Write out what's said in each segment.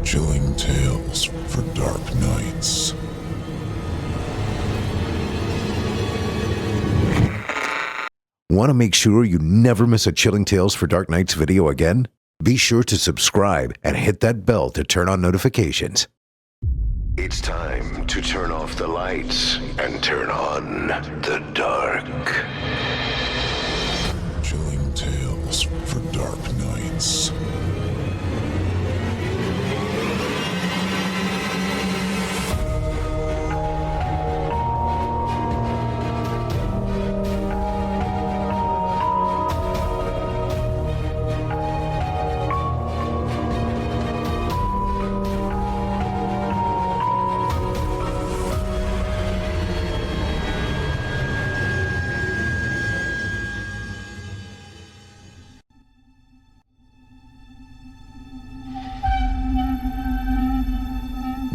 Chilling tales for dark nights. Want to make sure you never miss a Chilling Tales for Dark Nights video again? Be sure to subscribe and hit that bell to turn on notifications. It's time to turn off the lights and turn on the dark. Chilling tales for dark nights.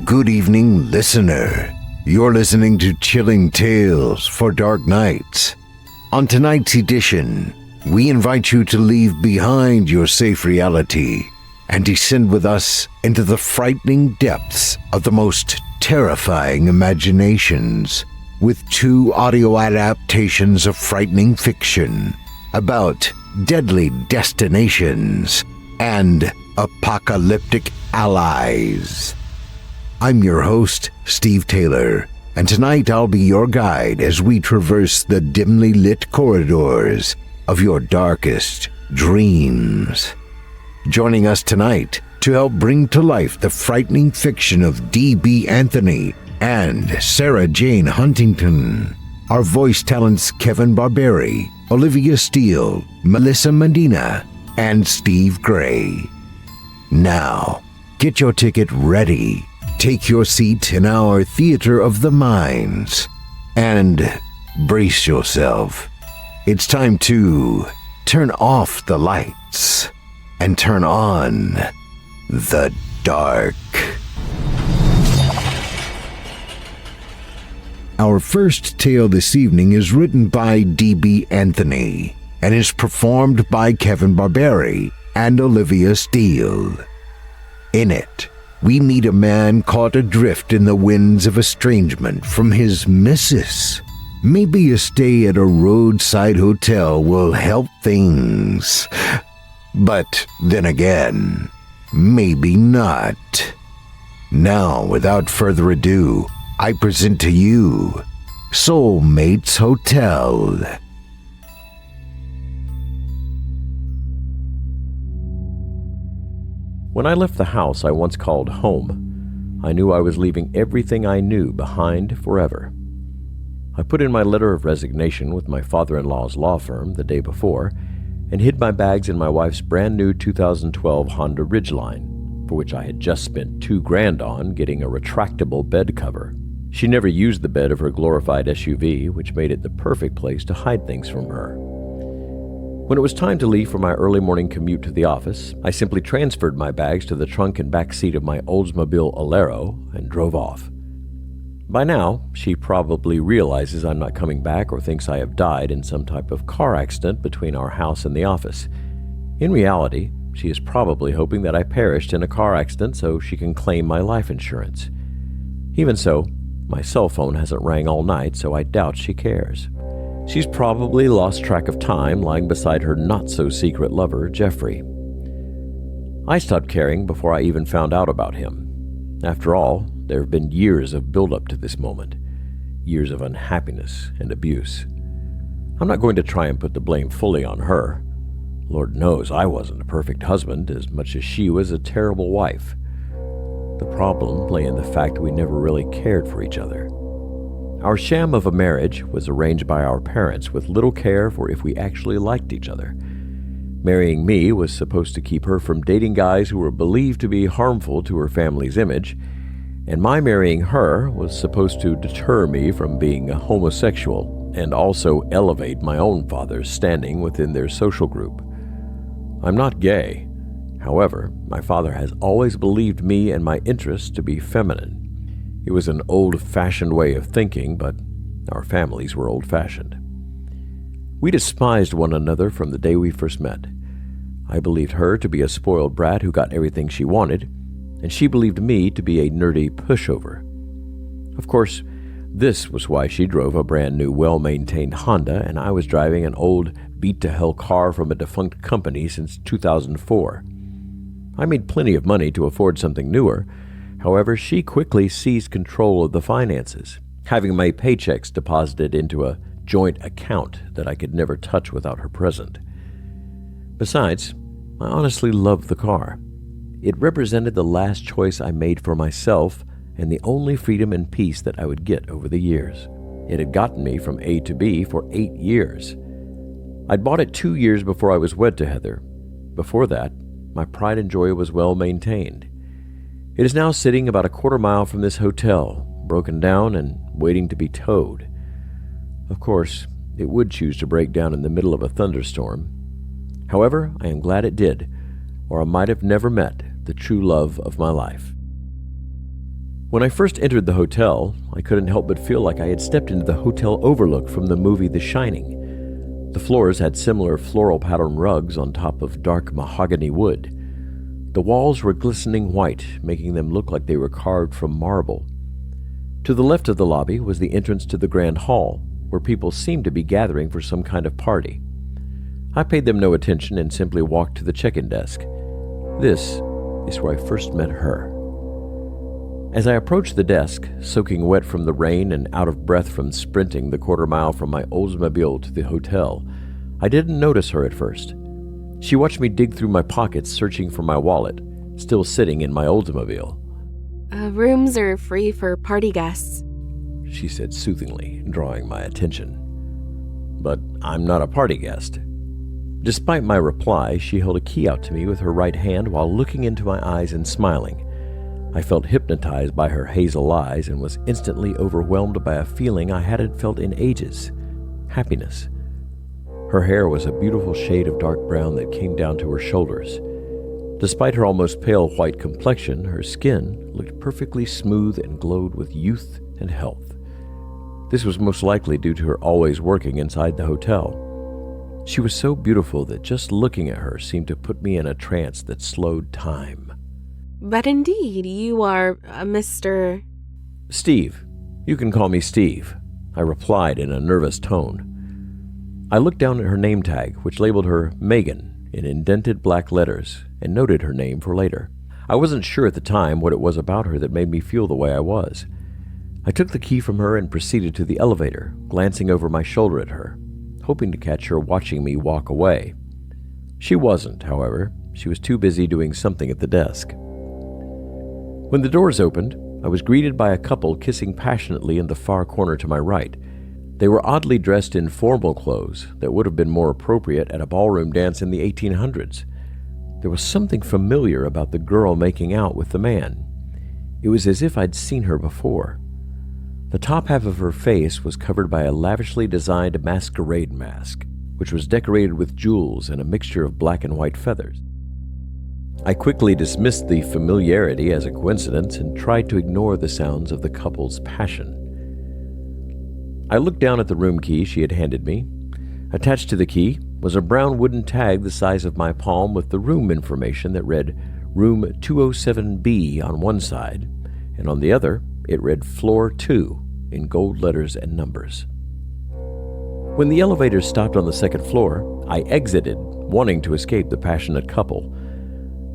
Good evening, listener. You're listening to Chilling Tales for Dark Nights. On tonight's edition, we invite you to leave behind your safe reality and descend with us into the frightening depths of the most terrifying imaginations with 2 audio adaptations of frightening fiction about deadly destinations and apocalyptic allies. I'm your host, Steve Taylor, and tonight I'll be your guide as we traverse the dimly lit corridors of your darkest dreams. Joining us tonight to help bring to life the frightening fiction of D.B. Anthony and Sarah Jane Huntington are voice talents Kevin Barbare, Olivia Steele, Melissa Medina, and Steve Gray. Now, get your ticket ready. Take your seat in our theater of the minds and brace yourself. It's time to turn off the lights and turn on the dark. Our first tale this evening is written by D.B. Anthony and is performed by Kevin Barbare and Olivia Steele. In it, we meet a man caught adrift in the winds of estrangement from his missus. Maybe a stay at a roadside hotel will help things. But then again, maybe not. Now, without further ado, I present to you Soulmates Hotel. When I left the house I once called home, I knew I was leaving everything I knew behind forever. I put in my letter of resignation with my father-in-law's law firm the day before and hid my bags in my wife's brand new 2012 Honda Ridgeline, for which I had just spent $2,000 on getting a retractable bed cover. She never used the bed of her glorified SUV, which made it the perfect place to hide things from her. When it was time to leave for my early morning commute to the office, I simply transferred my bags to the trunk and back seat of my Oldsmobile Alero and drove off. By now, she probably realizes I'm not coming back or thinks I have died in some type of car accident between our house and the office. In reality, she is probably hoping that I perished in a car accident so she can claim my life insurance. Even so, my cell phone hasn't rang all night, so I doubt she cares. She's probably lost track of time lying beside her not-so-secret lover, Jeffrey. I stopped caring before I even found out about him. After all, there have been years of build-up to this moment, years of unhappiness and abuse. I'm not going to try and put the blame fully on her. Lord knows I wasn't a perfect husband as much as she was a terrible wife. The problem lay in the fact we never really cared for each other. Our sham of a marriage was arranged by our parents with little care for if we actually liked each other. Marrying me was supposed to keep her from dating guys who were believed to be harmful to her family's image, and my marrying her was supposed to deter me from being a homosexual and also elevate my own father's standing within their social group. I'm not gay. However, my father has always believed me and my interests to be feminine. It was an old-fashioned way of thinking, but our families were old-fashioned. We despised one another from the day we first met. I believed her to be a spoiled brat who got everything she wanted, and she believed me to be a nerdy pushover. Of course, this was why she drove a brand new, well-maintained Honda, and I was driving an old, beat-to-hell car from a defunct company since 2004. I made plenty of money to afford something newer. However, she quickly seized control of the finances, having my paychecks deposited into a joint account that I could never touch without her present. Besides, I honestly loved the car. It represented the last choice I made for myself and the only freedom and peace that I would get over the years. It had gotten me from A to B for 8 years. I'd bought it 2 years before I was wed to Heather. Before that, my pride and joy was well maintained. It is now sitting about a quarter mile from this hotel, broken down and waiting to be towed. Of course, it would choose to break down in the middle of a thunderstorm. However, I am glad it did, or I might have never met the true love of my life. When I first entered the hotel, I couldn't help but feel like I had stepped into the hotel overlook from the movie The Shining. The floors had similar floral pattern rugs on top of dark mahogany wood. The walls were glistening white, making them look like they were carved from marble. To the left of the lobby was the entrance to the grand hall, where people seemed to be gathering for some kind of party. I paid them no attention and simply walked to the check-in desk. This is where I first met her. As I approached the desk, soaking wet from the rain and out of breath from sprinting the quarter mile from my Oldsmobile to the hotel, I didn't notice her at first. She watched me dig through my pockets searching for my wallet, still sitting in my Oldsmobile. Rooms are free for party guests, she said soothingly, drawing my attention. But I'm not a party guest. Despite my reply, she held a key out to me with her right hand while looking into my eyes and smiling. I felt hypnotized by her hazel eyes and was instantly overwhelmed by a feeling I hadn't felt in ages: happiness. Her hair was a beautiful shade of dark brown that came down to her shoulders. Despite her almost pale white complexion, her skin looked perfectly smooth and glowed with youth and health. This was most likely due to her always working inside the hotel. She was so beautiful that just looking at her seemed to put me in a trance that slowed time. But indeed, you are Mr. Steve. You can call me Steve, I replied in a nervous tone. I looked down at her name tag, which labeled her Megan in indented black letters, and noted her name for later. I wasn't sure at the time what it was about her that made me feel the way I was. I took the key from her and proceeded to the elevator, glancing over my shoulder at her, hoping to catch her watching me walk away. She wasn't, however. She was too busy doing something at the desk. When the doors opened, I was greeted by a couple kissing passionately in the far corner to my right. They were oddly dressed in formal clothes that would have been more appropriate at a ballroom dance in the 1800s. There was something familiar about the girl making out with the man. It was as if I'd seen her before. The top half of her face was covered by a lavishly designed masquerade mask, which was decorated with jewels and a mixture of black and white feathers. I quickly dismissed the familiarity as a coincidence and tried to ignore the sounds of the couple's passion. I looked down at the room key she had handed me. Attached to the key was a brown wooden tag the size of my palm with the room information that read Room 207B on one side, and on the other it read Floor 2 in gold letters and numbers. When the elevator stopped on the second floor, I exited, wanting to escape the passionate couple.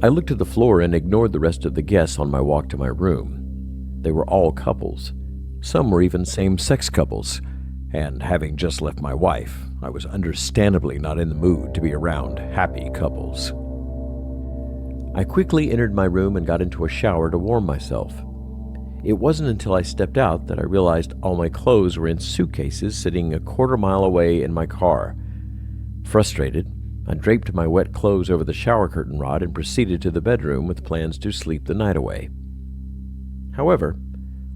I looked to the floor and ignored the rest of the guests on my walk to my room. They were all couples. Some were even same-sex couples, and having just left my wife, I was understandably not in the mood to be around happy couples. I quickly entered my room and got into a shower to warm myself. It wasn't until I stepped out that I realized all my clothes were in suitcases sitting a quarter mile away in my car. Frustrated, I draped my wet clothes over the shower curtain rod and proceeded to the bedroom with plans to sleep the night away. However,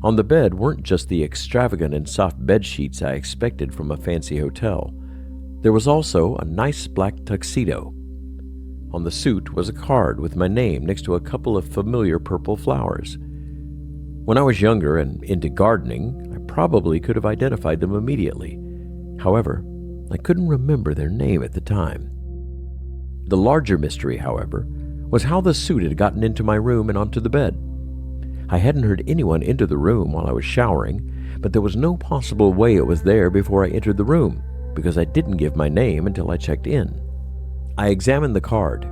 on the bed weren't just the extravagant and soft bed sheets I expected from a fancy hotel. There was also a nice black tuxedo. On the suit was a card with my name next to a couple of familiar purple flowers. When I was younger and into gardening, I probably could have identified them immediately. However, I couldn't remember their name at the time. The larger mystery, however, was how the suit had gotten into my room and onto the bed. I hadn't heard anyone enter the room while I was showering, but there was no possible way it was there before I entered the room, because I didn't give my name until I checked in. I examined the card.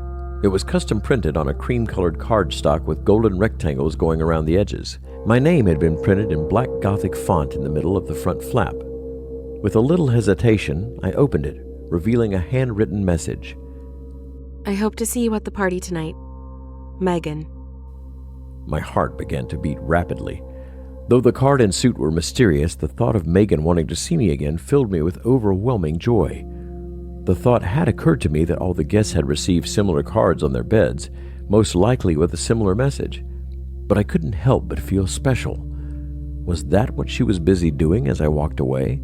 It was custom printed on a cream-colored cardstock with golden rectangles going around the edges. My name had been printed in black Gothic font in the middle of the front flap. With a little hesitation, I opened it, revealing a handwritten message. I hope to see you at the party tonight. Megan. My heart began to beat rapidly. Though the card and suit were mysterious, the thought of Megan wanting to see me again filled me with overwhelming joy. The thought had occurred to me that all the guests had received similar cards on their beds, most likely with a similar message. But I couldn't help but feel special. Was that what she was busy doing as I walked away?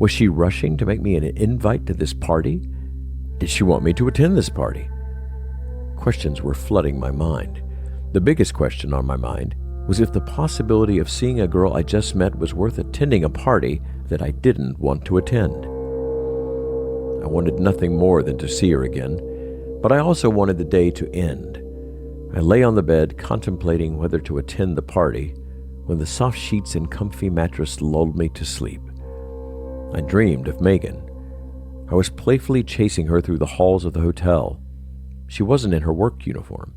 Was she rushing to make me an invite to this party? Did she want me to attend this party? Questions were flooding my mind. The biggest question on my mind was if the possibility of seeing a girl I just met was worth attending a party that I didn't want to attend. I wanted nothing more than to see her again, but I also wanted the day to end. I lay on the bed contemplating whether to attend the party when the soft sheets and comfy mattress lulled me to sleep. I dreamed of Megan. I was playfully chasing her through the halls of the hotel. She wasn't in her work uniform.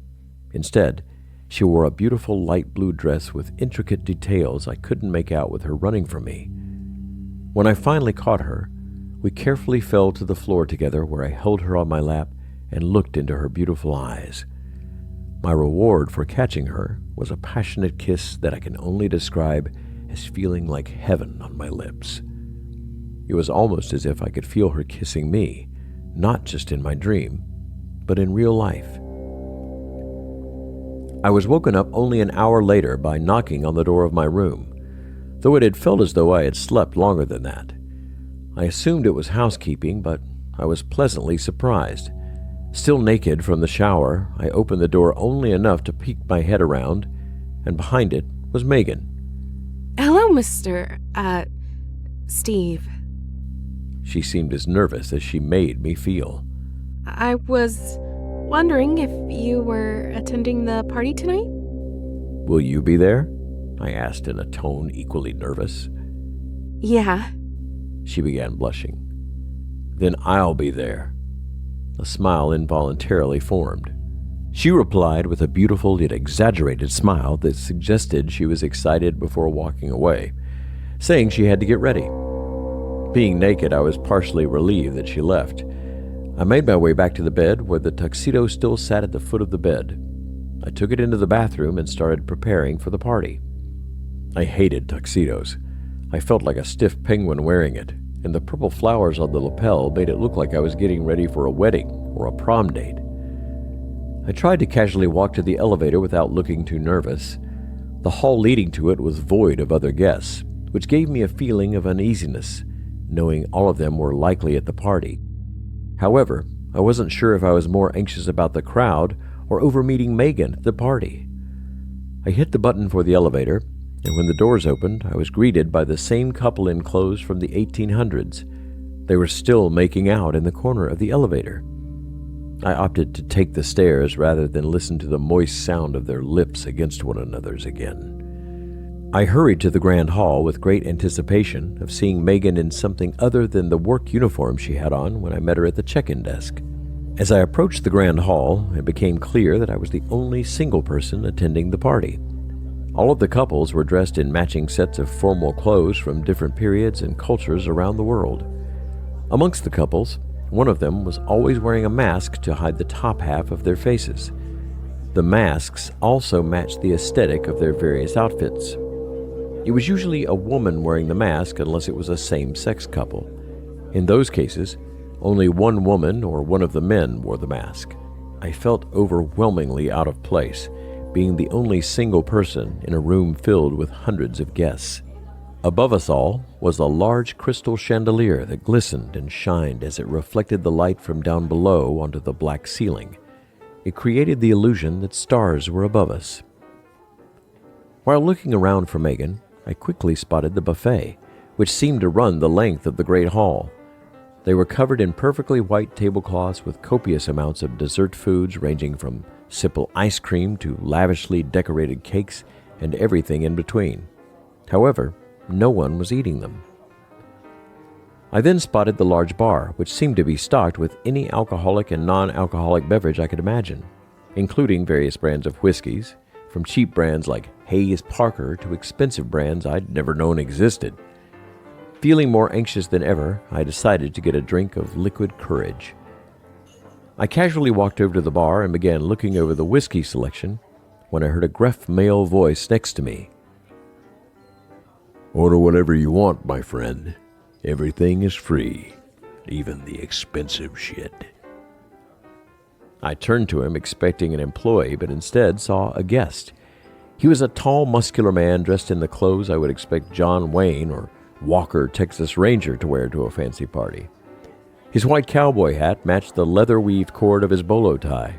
Instead, she wore a beautiful light blue dress with intricate details I couldn't make out with her running from me. When I finally caught her, we carefully fell to the floor together where I held her on my lap and looked into her beautiful eyes. My reward for catching her was a passionate kiss that I can only describe as feeling like heaven on my lips. It was almost as if I could feel her kissing me, not just in my dream, but in real life. I was woken up only an hour later by knocking on the door of my room, though it had felt as though I had slept longer than that. I assumed it was housekeeping, but I was pleasantly surprised. Still naked from the shower, I opened the door only enough to peek my head around, and behind it was Megan. Hello, Mr. Steve. She seemed as nervous as she made me feel. I was wondering if you were attending the party tonight? Will you be there? I asked in a tone equally nervous. Yeah. She began blushing. Then I'll be there. A smile involuntarily formed. She replied with a beautiful yet exaggerated smile that suggested she was excited before walking away, saying she had to get ready. Being naked, I was partially relieved that she left. I made my way back to the bed where the tuxedo still sat at the foot of the bed. I took it into the bathroom and started preparing for the party. I hated tuxedos. I felt like a stiff penguin wearing it, and the purple flowers on the lapel made it look like I was getting ready for a wedding or a prom date. I tried to casually walk to the elevator without looking too nervous. The hall leading to it was void of other guests, which gave me a feeling of uneasiness, knowing all of them were likely at the party. However, I wasn't sure if I was more anxious about the crowd or over meeting Megan at the party. I hit the button for the elevator, and when the doors opened, I was greeted by the same couple in clothes from the 1800s. They were still making out in the corner of the elevator. I opted to take the stairs rather than listen to the moist sound of their lips against one another's again. I hurried to the grand hall with great anticipation of seeing Megan in something other than the work uniform she had on when I met her at the check-in desk. As I approached the grand hall, it became clear that I was the only single person attending the party. All of the couples were dressed in matching sets of formal clothes from different periods and cultures around the world. Amongst the couples, one of them was always wearing a mask to hide the top half of their faces. The masks also matched the aesthetic of their various outfits. It was usually a woman wearing the mask unless it was a same-sex couple. In those cases, only one woman or one of the men wore the mask. I felt overwhelmingly out of place, being the only single person in a room filled with hundreds of guests. Above us all was a large crystal chandelier that glistened and shined as it reflected the light from down below onto the black ceiling. It created the illusion that stars were above us. While looking around for Megan, I quickly spotted the buffet, which seemed to run the length of the great hall. They were covered in perfectly white tablecloths with copious amounts of dessert foods ranging from simple ice cream to lavishly decorated cakes and everything in between. However, no one was eating them. I then spotted the large bar, which seemed to be stocked with any alcoholic and non-alcoholic beverage I could imagine, including various brands of whiskeys, from cheap brands like Hayes Parker to expensive brands I'd never known existed. Feeling more anxious than ever, I decided to get a drink of liquid courage. I casually walked over to the bar and began looking over the whiskey selection when I heard a gruff male voice next to me. "Order whatever you want, my friend. Everything is free, even the expensive shit." I turned to him expecting an employee, but instead saw a guest. He was a tall, muscular man dressed in the clothes I would expect John Wayne or Walker Texas Ranger to wear to a fancy party. His white cowboy hat matched the leather-weaved cord of his bolo tie.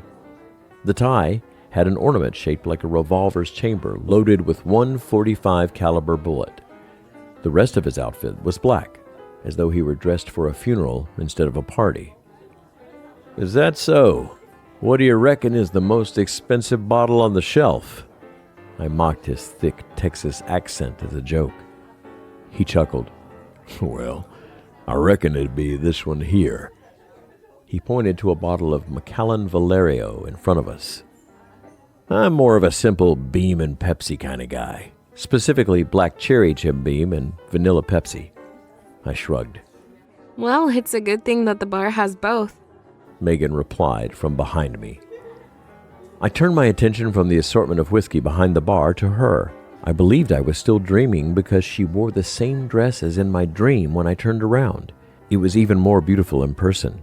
The tie had an ornament shaped like a revolver's chamber loaded with one .45 caliber bullet. The rest of his outfit was black, as though he were dressed for a funeral instead of a party. "Is that so? What do you reckon is the most expensive bottle on the shelf?" I mocked his thick Texas accent as a joke. He chuckled. "Well, I reckon it'd be this one here." He pointed to a bottle of Macallan Valerio in front of us. "I'm more of a simple Beam and Pepsi kind of guy, specifically black cherry Jim Beam and vanilla Pepsi." I shrugged. Well, it's a good thing that the bar has both, Megan replied from behind me. I turned my attention from the assortment of whiskey behind the bar to her. I believed I was still dreaming because she wore the same dress as in my dream when I turned around. It was even more beautiful in person.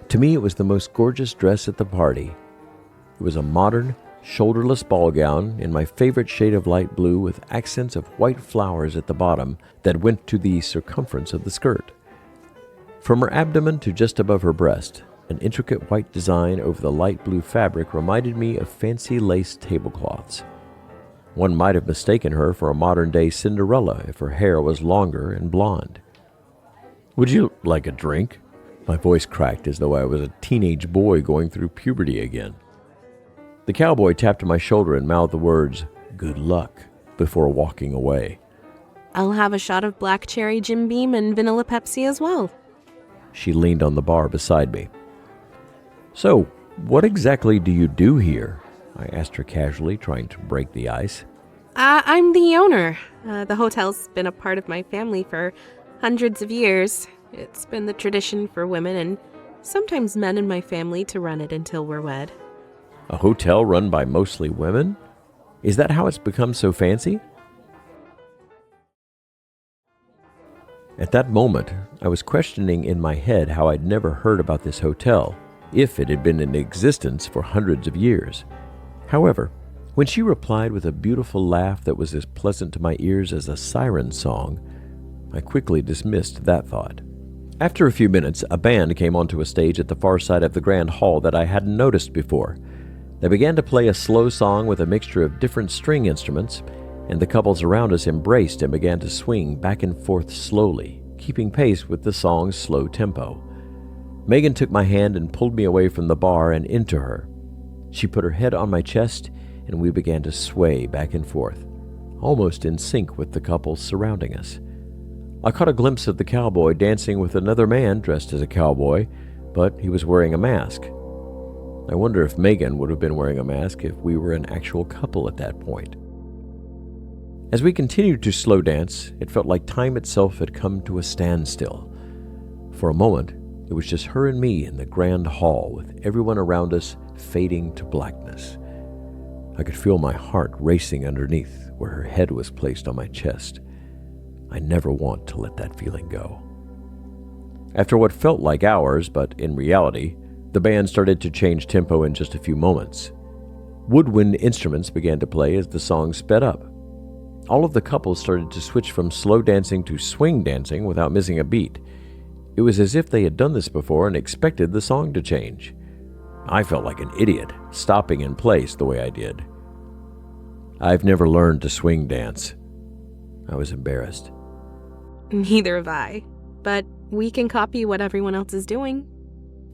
To me, it was the most gorgeous dress at the party. It was a modern, shoulderless ball gown in my favorite shade of light blue with accents of white flowers at the bottom that went to the circumference of the skirt. From her abdomen to just above her breast, an intricate white design over the light blue fabric reminded me of fancy lace tablecloths. One might have mistaken her for a modern-day Cinderella if her hair was longer and blonde. "Would you like a drink?" My voice cracked as though I was a teenage boy going through puberty again. The cowboy tapped my shoulder and mouthed the words, "Good luck," before walking away. I'll have a shot of black cherry Jim Beam and vanilla Pepsi as well. She leaned on the bar beside me. "So, what exactly do you do here?" I asked her casually, trying to break the ice. I'm the owner. The hotel's been a part of my family for hundreds of years. It's been the tradition for women and sometimes men in my family to run it until we're wed. A hotel run by mostly women? Is that how it's become so fancy? At that moment, I was questioning in my head how I'd never heard about this hotel, if it had been in existence for hundreds of years. However, when she replied with a beautiful laugh that was as pleasant to my ears as a siren song, I quickly dismissed that thought. After a few minutes, a band came onto a stage at the far side of the grand hall that I hadn't noticed before. They began to play a slow song with a mixture of different string instruments, and the couples around us embraced and began to swing back and forth slowly, keeping pace with the song's slow tempo. Megan took my hand and pulled me away from the bar and into her. She put her head on my chest, and we began to sway back and forth, almost in sync with the couples surrounding us. I caught a glimpse of the cowboy dancing with another man dressed as a cowboy, but he was wearing a mask. I wonder if Megan would have been wearing a mask if we were an actual couple at that point. As we continued to slow dance, it felt like time itself had come to a standstill. For a moment, it was just her and me in the grand hall, with everyone around us fading to blackness. I could feel my heart racing underneath where her head was placed on my chest. I never want to let that feeling go. After what felt like hours, but in reality, the band started to change tempo in just a few moments. Woodwind instruments began to play as the song sped up. All of the couples started to switch from slow dancing to swing dancing without missing a beat. It was as if they had done this before and expected the song to change. I felt like an idiot, stopping in place the way I did. I've never learned to swing dance. I was embarrassed. Neither have I, but we can copy what everyone else is doing.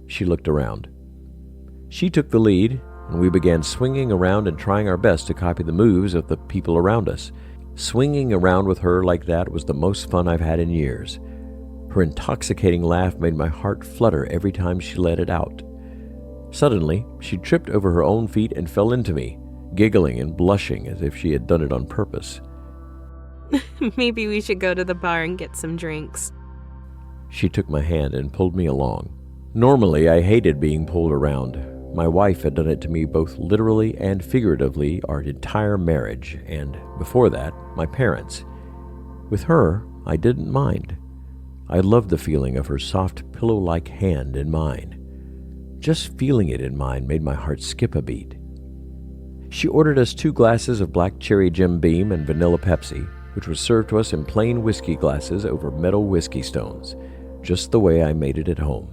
She looked around. She took the lead, and we began swinging around and trying our best to copy the moves of the people around us. Swinging around with her like that was the most fun I've had in years. Her intoxicating laugh made my heart flutter every time she let it out. Suddenly, she tripped over her own feet and fell into me, giggling and blushing as if she had done it on purpose. Maybe we should go to the bar and get some drinks. She took my hand and pulled me along. Normally, I hated being pulled around. My wife had done it to me both literally and figuratively our entire marriage, and before that, my parents. With her, I didn't mind. I loved the feeling of her soft, pillow-like hand in mine. Just feeling it in mine made my heart skip a beat. She ordered us 2 glasses of black cherry Jim Beam and vanilla Pepsi, which was served to us in plain whiskey glasses over metal whiskey stones, just the way I made it at home.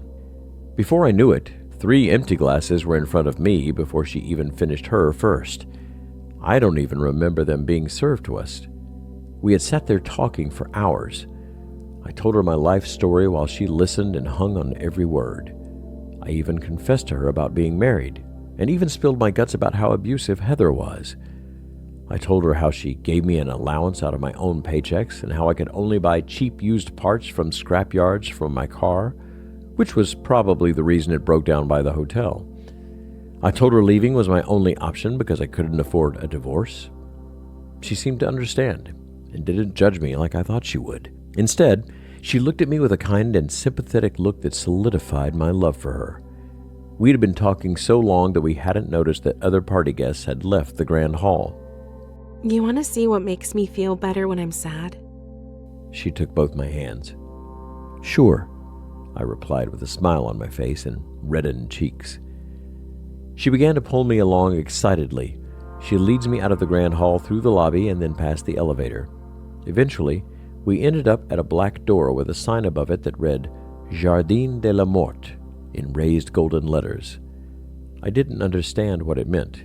Before I knew it, 3 empty glasses were in front of me before she even finished her first. I don't even remember them being served to us. We had sat there talking for hours. I told her my life story while she listened and hung on every word. I even confessed to her about being married, and even spilled my guts about how abusive Heather was. I told her how she gave me an allowance out of my own paychecks and how I could only buy cheap used parts from scrap yards from my car, which was probably the reason it broke down by the hotel. I told her leaving was my only option because I couldn't afford a divorce. She seemed to understand and didn't judge me like I thought she would. Instead, she looked at me with a kind and sympathetic look that solidified my love for her. We had been talking so long that we hadn't noticed that other party guests had left the grand hall. You want to see what makes me feel better when I'm sad? She took both my hands. Sure, I replied with a smile on my face and reddened cheeks. She began to pull me along excitedly. She leads me out of the grand hall through the lobby and then past the elevator. Eventually, we ended up at a black door with a sign above it that read Jardin de la Mort in raised golden letters. I didn't understand what it meant.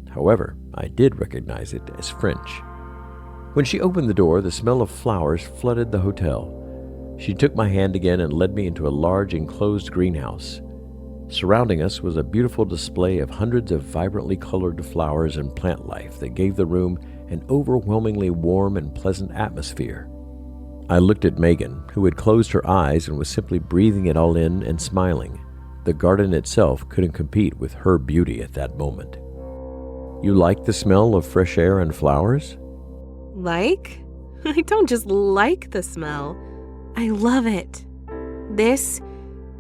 However, I did recognize it as French. When she opened the door, the smell of flowers flooded the hotel. She took my hand again and led me into a large enclosed greenhouse. Surrounding us was a beautiful display of hundreds of vibrantly colored flowers and plant life that gave the room an overwhelmingly warm and pleasant atmosphere. I looked at Megan, who had closed her eyes and was simply breathing it all in and smiling. The garden itself couldn't compete with her beauty at that moment. You like the smell of fresh air and flowers? Like? I don't just like the smell. I love it. This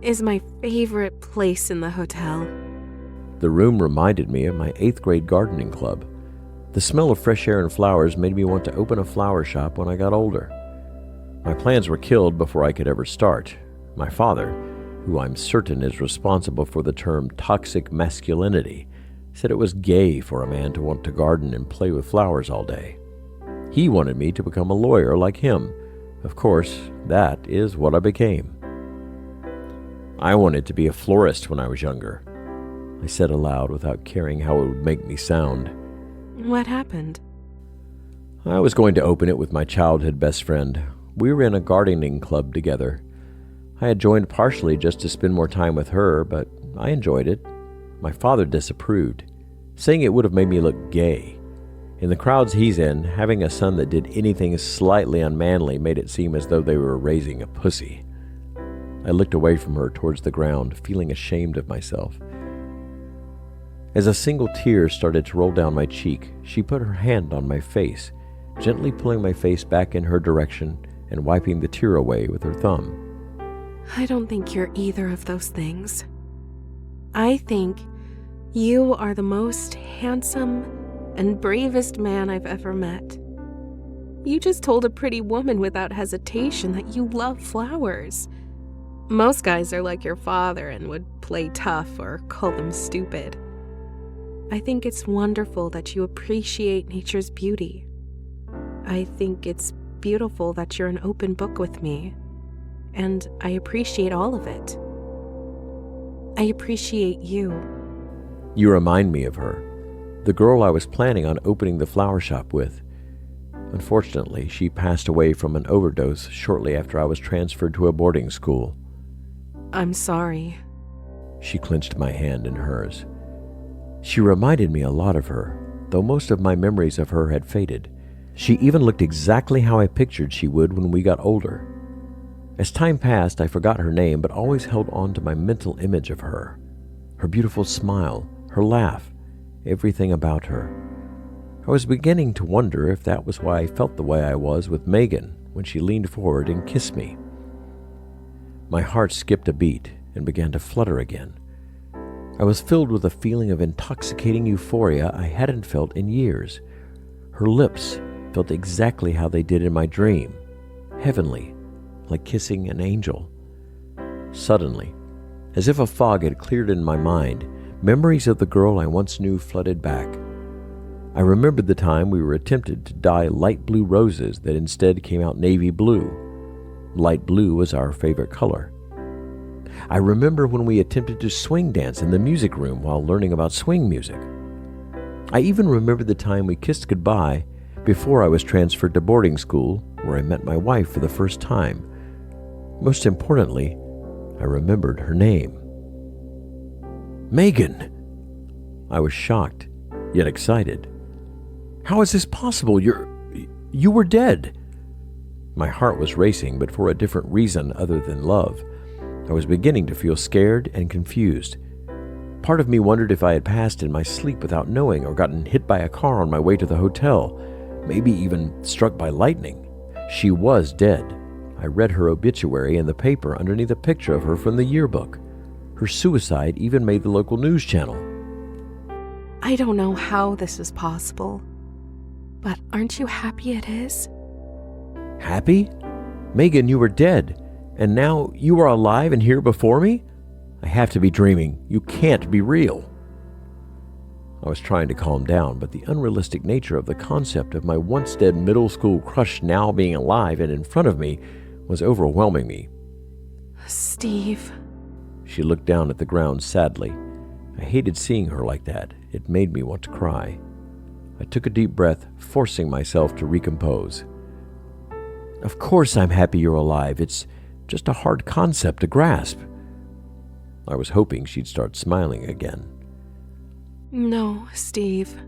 is my favorite place in the hotel. The room reminded me of my 8th grade gardening club. The smell of fresh air and flowers made me want to open a flower shop when I got older. My plans were killed before I could ever start. My father, who I'm certain is responsible for the term toxic masculinity, said it was gay for a man to want to garden and play with flowers all day. He wanted me to become a lawyer like him. Of course, that is what I became. I wanted to be a florist when I was younger, I said aloud without caring how it would make me sound. What happened? I was going to open it with my childhood best friend. We were in a gardening club together. I had joined partially just to spend more time with her, but I enjoyed it. My father disapproved, saying it would have made me look gay. In the crowds he's in, having a son that did anything slightly unmanly made it seem as though they were raising a pussy. I looked away from her towards the ground, feeling ashamed of myself. As a single tear started to roll down my cheek, she put her hand on my face, gently pulling my face back in her direction and wiping the tear away with her thumb. I don't think you're either of those things. I think you are the most handsome and bravest man I've ever met. You just told a pretty woman without hesitation that you love flowers. Most guys are like your father and would play tough or call them stupid. I think it's wonderful that you appreciate nature's beauty. I think it's beautiful that you're an open book with me, and I appreciate all of it. I appreciate you. You remind me of her, the girl I was planning on opening the flower shop with. Unfortunately, she passed away from an overdose shortly after I was transferred to a boarding school. I'm sorry. She clenched my hand in hers. She reminded me a lot of her, though most of my memories of her had faded. She even looked exactly how I pictured she would when we got older. As time passed, I forgot her name, but always held on to my mental image of her. Her beautiful smile, her laugh, everything about her. I was beginning to wonder if that was why I felt the way I was with Megan when she leaned forward and kissed me. My heart skipped a beat and began to flutter again. I was filled with a feeling of intoxicating euphoria I hadn't felt in years. Her lips felt exactly how they did in my dream, heavenly, like kissing an angel. Suddenly, as if a fog had cleared in my mind, memories of the girl I once knew flooded back. I remembered the time we were attempted to dye light blue roses that instead came out navy blue. Light blue was our favorite color. I remember when we attempted to swing dance in the music room while learning about swing music. I even remember the time we kissed goodbye before I was transferred to boarding school, where I met my wife for the first time. Most importantly, I remembered her name. Megan! I was shocked, yet excited. How is this possible? You were dead. My heart was racing, but for a different reason other than love. I was beginning to feel scared and confused. Part of me wondered if I had passed in my sleep without knowing or gotten hit by a car on my way to the hotel, maybe even struck by lightning. She was dead. I read her obituary in the paper underneath a picture of her from the yearbook. Her suicide even made the local news channel. I don't know how this is possible, but aren't you happy it is? Happy? Megan, you were dead, and now you are alive and here before me? I have to be dreaming. You can't be real. I was trying to calm down, but the unrealistic nature of the concept of my once dead middle school crush now being alive and in front of me was overwhelming me. Steve. She looked down at the ground sadly. I hated seeing her like that. It made me want to cry. I took a deep breath, forcing myself to recompose. Of course I'm happy you're alive. It's just a hard concept to grasp. I was hoping she'd start smiling again. No, Steve.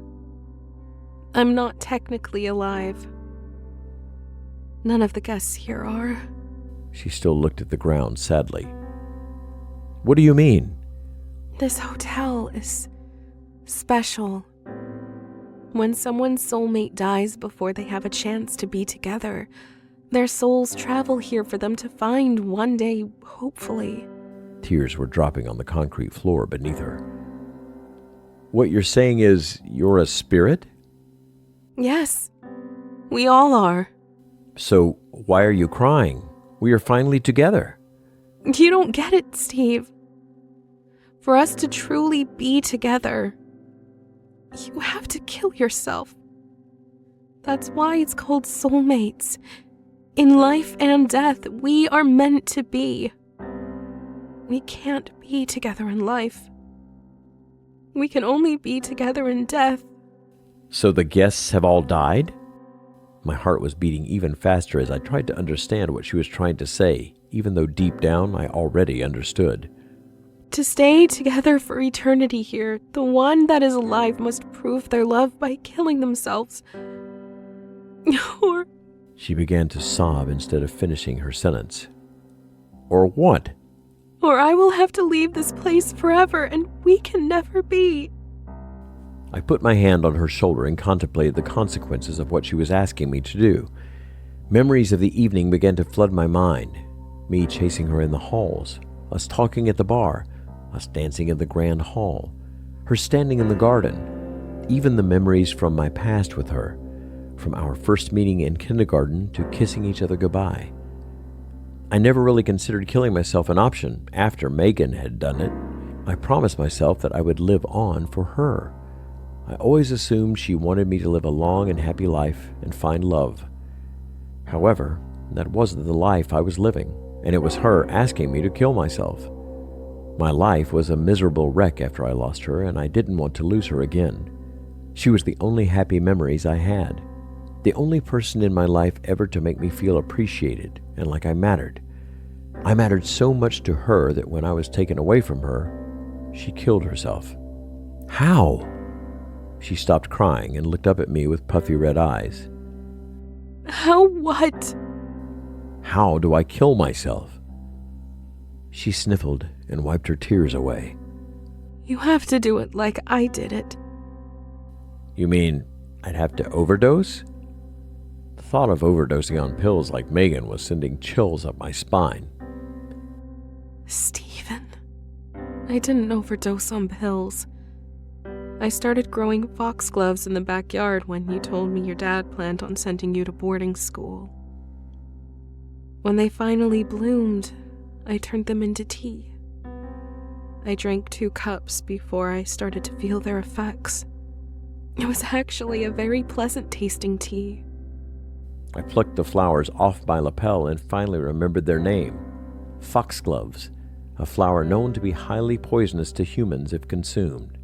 I'm not technically alive. None of the guests here are. She still looked at the ground sadly. What do you mean? This hotel is special. When someone's soulmate dies before they have a chance to be together, their souls travel here for them to find one day, hopefully. Tears were dropping on the concrete floor beneath her. What you're saying is you're a spirit? Yes, we all are. So why are you crying? We are finally together. You don't get it, Steve. For us to truly be together, you have to kill yourself. That's why it's called soulmates. In life and death, we are meant to be. We can't be together in life. We can only be together in death. So the guests have all died? My heart was beating even faster as I tried to understand what she was trying to say, even though deep down I already understood. To stay together for eternity here, the one that is alive must prove their love by killing themselves. Or... She began to sob instead of finishing her sentence. Or what? Or I will have to leave this place forever, and we can never be. I put my hand on her shoulder and contemplated the consequences of what she was asking me to do. Memories of the evening began to flood my mind. Me chasing her in the halls, us talking at the bar, us dancing in the grand hall, her standing in the garden, even the memories from my past with her, from our first meeting in kindergarten to kissing each other goodbye. I never really considered killing myself an option after Megan had done it. I promised myself that I would live on for her. I always assumed she wanted me to live a long and happy life and find love. However, that wasn't the life I was living, and it was her asking me to kill myself. My life was a miserable wreck after I lost her, and I didn't want to lose her again. She was the only happy memories I had, the only person in my life ever to make me feel appreciated and like I mattered. I mattered so much to her that when I was taken away from her, she killed herself. How? She stopped crying and looked up at me with puffy red eyes. How what? How do I kill myself? She sniffled and wiped her tears away. You have to do it like I did it. You mean I'd have to overdose? The thought of overdosing on pills like Megan was sending chills up my spine. Stephen, I didn't overdose on pills. I started growing foxgloves in the backyard when you told me your dad planned on sending you to boarding school. When they finally bloomed, I turned them into tea. I drank 2 cups before I started to feel their effects. It was actually a very pleasant tasting tea. I plucked the flowers off my lapel and finally remembered their name. Foxgloves, a flower known to be highly poisonous to humans if consumed.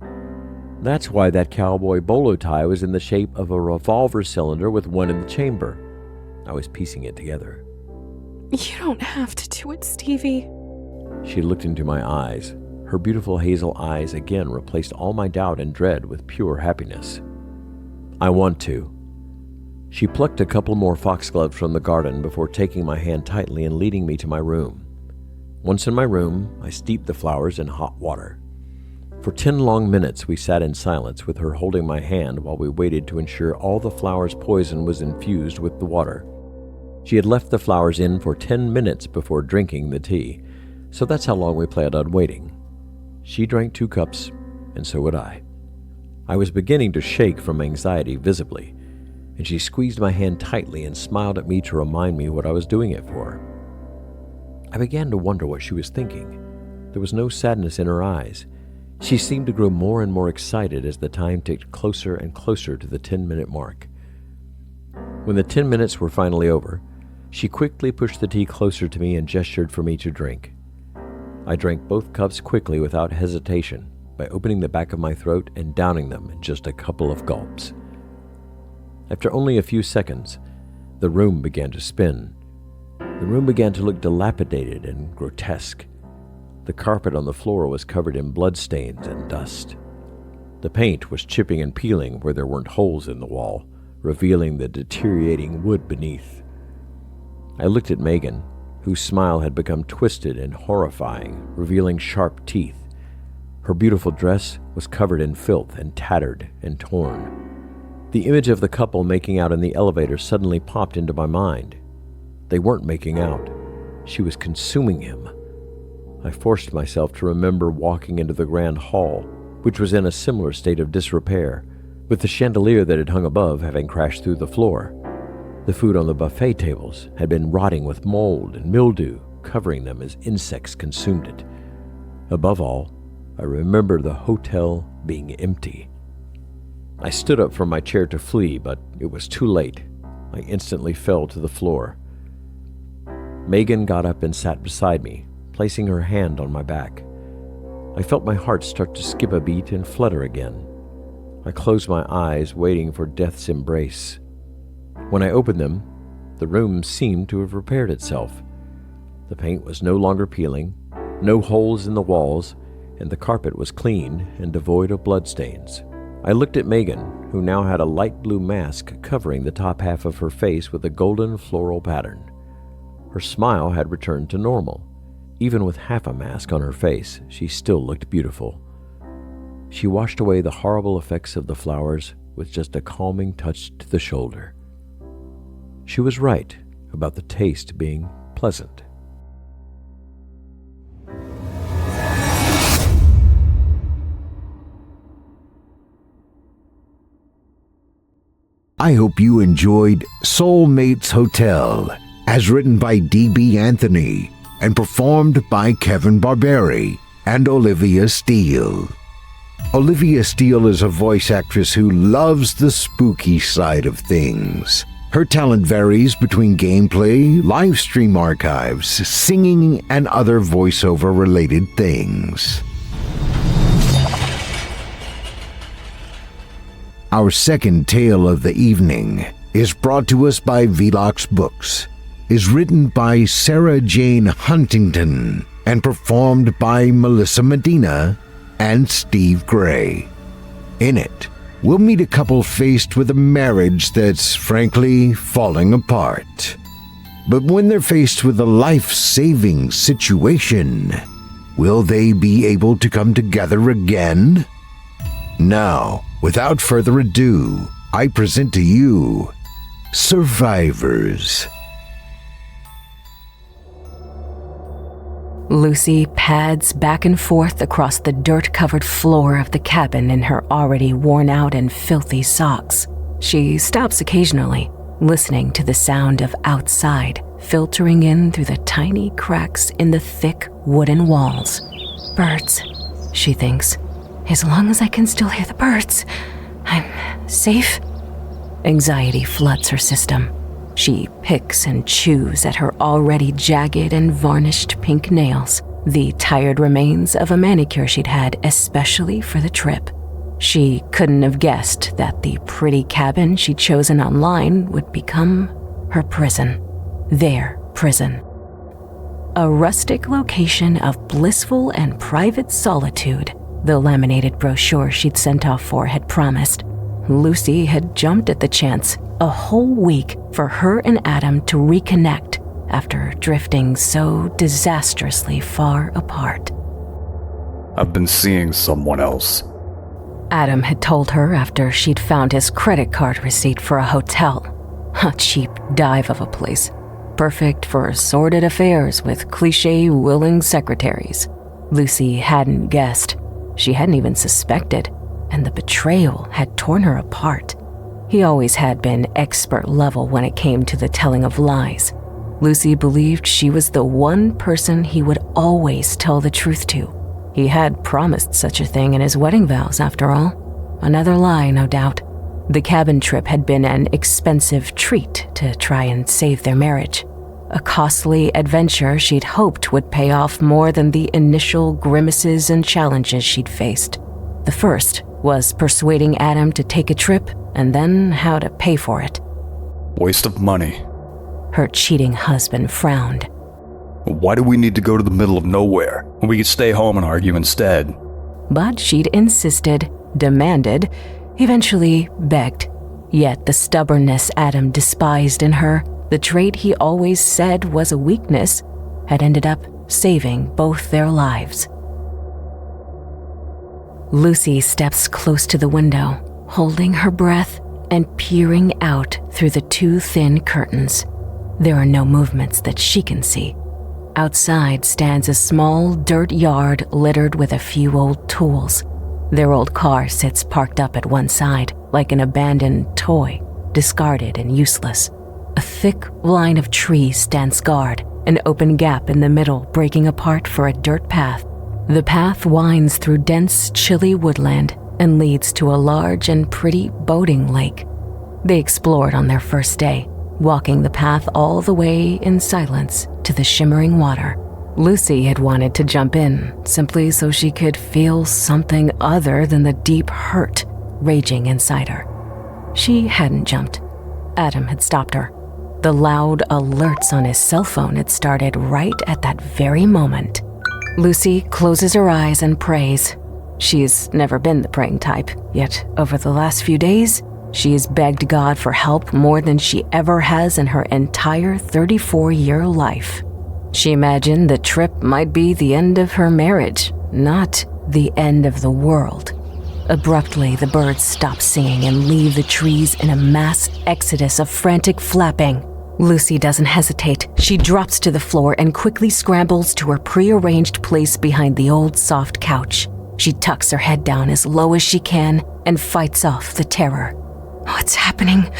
That's why that cowboy bolo tie was in the shape of a revolver cylinder with one in the chamber. I was piecing it together. You don't have to do it, Stevie. She looked into my eyes. Her beautiful hazel eyes again replaced all my doubt and dread with pure happiness. I want to. She plucked a couple more foxgloves from the garden before taking my hand tightly and leading me to my room. Once in my room, I steeped the flowers in hot water. For 10 long minutes, we sat in silence with her holding my hand while we waited to ensure all the flowers' poison was infused with the water. She had left the flowers in for 10 minutes before drinking the tea, so that's how long we planned on waiting. She drank 2 cups, and so would I. I was beginning to shake from anxiety visibly, and she squeezed my hand tightly and smiled at me to remind me what I was doing it for. I began to wonder what she was thinking. There was no sadness in her eyes. She seemed to grow more and more excited as the time ticked closer and closer to the 10-minute mark. When the 10 minutes were finally over, she quickly pushed the tea closer to me and gestured for me to drink. I drank both cups quickly without hesitation by opening the back of my throat and downing them in just a couple of gulps. After only a few seconds, the room began to spin. The room began to look dilapidated and grotesque. The carpet on the floor was covered in bloodstains and dust. The paint was chipping and peeling where there weren't holes in the wall, revealing the deteriorating wood beneath. I looked at Megan, whose smile had become twisted and horrifying, revealing sharp teeth. Her beautiful dress was covered in filth and tattered and torn. The image of the couple making out in the elevator suddenly popped into my mind. They weren't making out. She was consuming him. I forced myself to remember walking into the grand hall, which was in a similar state of disrepair, with the chandelier that had hung above having crashed through the floor. The food on the buffet tables had been rotting with mold and mildew, covering them as insects consumed it. Above all, I remember the hotel being empty. I stood up from my chair to flee, but it was too late. I instantly fell to the floor. Megan got up and sat beside me, placing her hand on my back. I felt my heart start to skip a beat and flutter again. I closed my eyes, waiting for death's embrace. When I opened them, the room seemed to have repaired itself. The paint was no longer peeling, no holes in the walls, and the carpet was clean and devoid of bloodstains. I looked at Megan, who now had a light blue mask covering the top half of her face with a golden floral pattern. Her smile had returned to normal. Even with half a mask on her face, she still looked beautiful. She washed away the horrible effects of the flowers with just a calming touch to the shoulder. She was right about the taste being pleasant. I hope you enjoyed Soulmates Hotel, as written by D.B. Anthony and performed by Kevin Barbare and Olivia Steele. Olivia Steele is a voice actress who loves the spooky side of things. Her talent varies between gameplay, live stream archives, singing, and other voiceover-related things. Our second tale of the evening is brought to us by Velox Books, is written by Sarah Jane Huntington, and performed by Melissa Medina and Steve Gray. In it, we'll meet a couple faced with a marriage that's frankly falling apart. But when they're faced with a life-saving situation, will they be able to come together again? Now, without further ado, I present to you Survivors. Lucy pads back and forth across the dirt-covered floor of the cabin in her already worn-out and filthy socks. She stops occasionally, listening to the sound of outside filtering in through the tiny cracks in the thick wooden walls. Birds, she thinks. As long as I can still hear the birds, I'm safe. Anxiety floods her system. She picks and chews at her already jagged and varnished pink nails, the tired remains of a manicure she'd had especially for the trip. She couldn't have guessed that the pretty cabin she'd chosen online would become her prison. Their prison. A rustic location of blissful and private solitude, the laminated brochure she'd sent off for had promised. Lucy had jumped at the chance, a whole week for her and Adam to reconnect after drifting so disastrously far apart. I've been seeing someone else. Adam had told her after she'd found his credit card receipt for a hotel. A cheap dive of a place. Perfect for sordid affairs with cliché willing secretaries. Lucy hadn't guessed. She hadn't even suspected. And the betrayal had torn her apart. He always had been expert level when it came to the telling of lies. Lucy believed she was the one person he would always tell the truth to. He had promised such a thing in his wedding vows, after all. Another lie, no doubt. The cabin trip had been an expensive treat to try and save their marriage. A costly adventure she'd hoped would pay off more than the initial grimaces and challenges she'd faced. The first was persuading Adam to take a trip and then how to pay for it. Waste of money. Her cheating husband frowned. Why do we need to go to the middle of nowhere when we could stay home and argue instead? But she'd insisted, demanded, eventually begged. Yet the stubbornness Adam despised in her, the trait he always said was a weakness, had ended up saving both their lives. Lucy steps close to the window, holding her breath and peering out through the two thin curtains. There are no movements that she can see. Outside stands a small dirt yard littered with a few old tools. Their old car sits parked up at one side, like an abandoned toy, discarded and useless. A thick line of trees stands guard, an open gap in the middle breaking apart for a dirt path. The path winds through dense, chilly woodland and leads to a large and pretty boating lake. They explored on their first day, walking the path all the way in silence to the shimmering water. Lucy had wanted to jump in, simply so she could feel something other than the deep hurt raging inside her. She hadn't jumped. Adam had stopped her. The loud alerts on his cell phone had started right at that very moment. Lucy closes her eyes and prays. She's never been the praying type, yet over the last few days, she has begged God for help more than she ever has in her entire 34-year life. She imagined the trip might be the end of her marriage, not the end of the world. Abruptly, the birds stop singing and leave the trees in a mass exodus of frantic flapping. Lucy doesn't hesitate. She drops to the floor and quickly scrambles to her prearranged place behind the old soft couch. She tucks her head down as low as she can and fights off the terror. What's happening?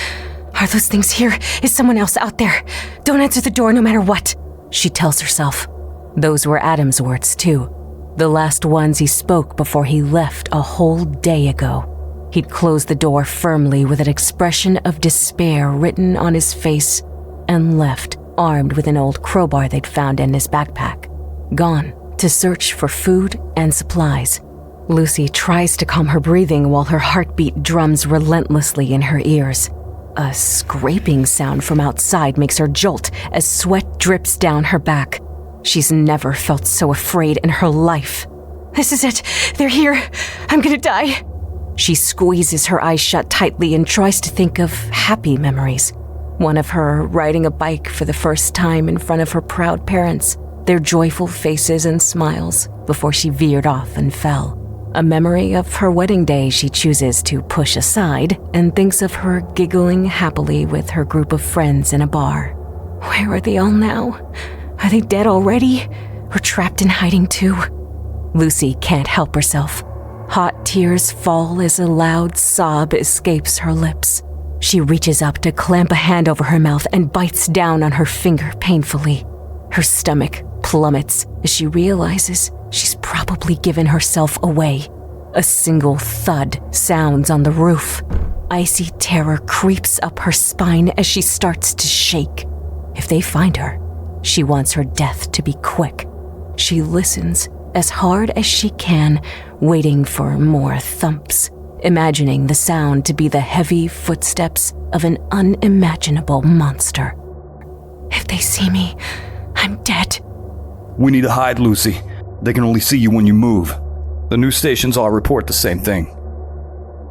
Are those things here? Is someone else out there? Don't answer the door no matter what, she tells herself. Those were Adam's words too. The last ones he spoke before he left a whole day ago. He'd closed the door firmly with an expression of despair written on his face and left, armed with an old crowbar they'd found in his backpack. Gone to search for food and supplies. Lucy tries to calm her breathing while her heartbeat drums relentlessly in her ears. A scraping sound from outside makes her jolt as sweat drips down her back. She's never felt so afraid in her life. This is it. They're here. I'm gonna die. She squeezes her eyes shut tightly and tries to think of happy memories. One of her riding a bike for the first time in front of her proud parents, their joyful faces and smiles before she veered off and fell. A memory of her wedding day she chooses to push aside and thinks of her giggling happily with her group of friends in a bar. Where are they all now? Are they dead already? Or trapped in hiding too? Lucy can't help herself. Hot tears fall as a loud sob escapes her lips. She reaches up to clamp a hand over her mouth and bites down on her finger painfully. Her stomach plummets as she realizes she's probably given herself away. A single thud sounds on the roof. Icy terror creeps up her spine as she starts to shake. If they find her, she wants her death to be quick. She listens as hard as she can, waiting for more thumps, imagining the sound to be the heavy footsteps of an unimaginable monster. If they see me, I'm dead. We need to hide, Lucy. They can only see you when you move. The news stations all report the same thing.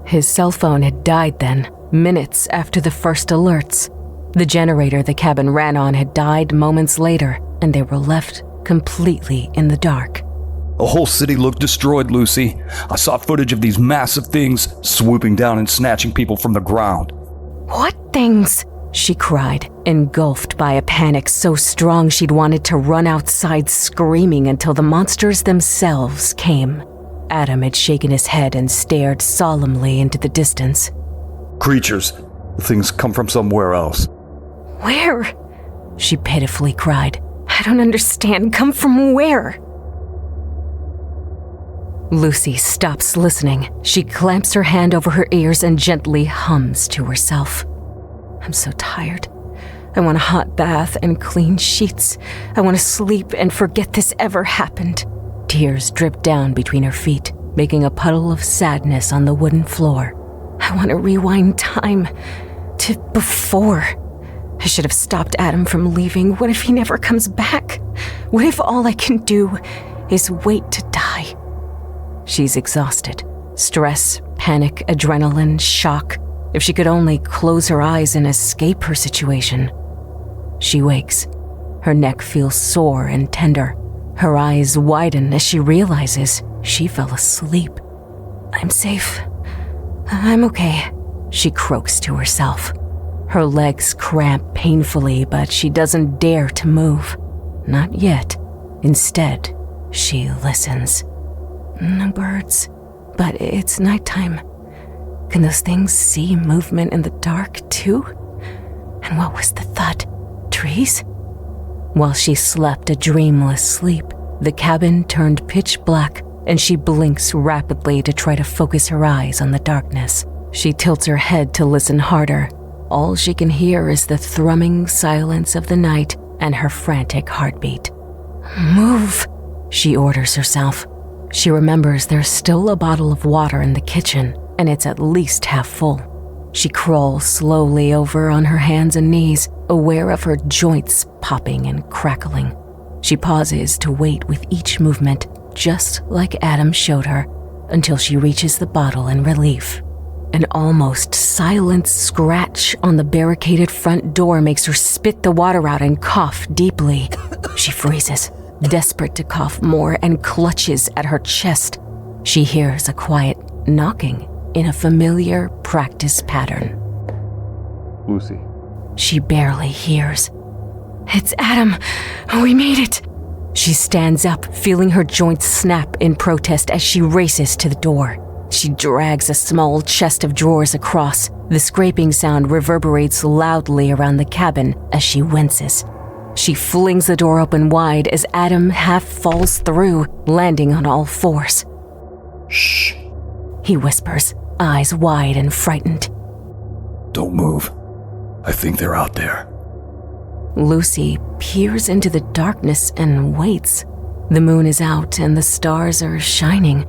His cell phone had died then, minutes after the first alerts. The generator the cabin ran on had died moments later, and they were left completely in the dark. The whole city looked destroyed, Lucy. I saw footage of these massive things swooping down and snatching people from the ground. What things? She cried, engulfed by a panic so strong she'd wanted to run outside screaming until the monsters themselves came. Adam had shaken his head and stared solemnly into the distance. Creatures. Things come from somewhere else. Where? She pitifully cried. I don't understand. Come from where? Lucy stops listening. She clamps her hand over her ears and gently hums to herself. I'm so tired. I want a hot bath and clean sheets. I want to sleep and forget this ever happened. Tears drip down between her feet, making a puddle of sadness on the wooden floor. I want to rewind time to before. I should have stopped Adam from leaving. What if he never comes back? What if all I can do is wait to die? She's exhausted. Stress, panic, adrenaline, shock. If she could only close her eyes and escape her situation. She wakes. Her neck feels sore and tender. Her eyes widen as she realizes she fell asleep. I'm safe. I'm okay, she croaks to herself. Her legs cramp painfully, but she doesn't dare to move. Not yet. Instead, she listens. No birds, but it's nighttime. Can those things see movement in the dark, too? And what was the thud? Trees? While she slept a dreamless sleep, the cabin turned pitch black, and she blinks rapidly to try to focus her eyes on the darkness. She tilts her head to listen harder. All she can hear is the thrumming silence of the night and her frantic heartbeat. Move, she orders herself. She remembers there's still a bottle of water in the kitchen, and it's at least half full. She crawls slowly over on her hands and knees, aware of her joints popping and crackling. She pauses to wait with each movement, just like Adam showed her, until she reaches the bottle in relief. An almost silent scratch on the barricaded front door makes her spit the water out and cough deeply. She freezes, desperate to cough more, and clutches at her chest. She hears a quiet knocking in a familiar practice pattern. Lucy. She barely hears. It's Adam. We made it. She stands up, feeling her joints snap in protest as she races to the door. She drags a small chest of drawers across. The scraping sound reverberates loudly around the cabin as she winces. She flings the door open wide as Adam half falls through, landing on all fours. Shh, he whispers, eyes wide and frightened. Don't move. I think they're out there. Lucy peers into the darkness and waits. The moon is out and the stars are shining.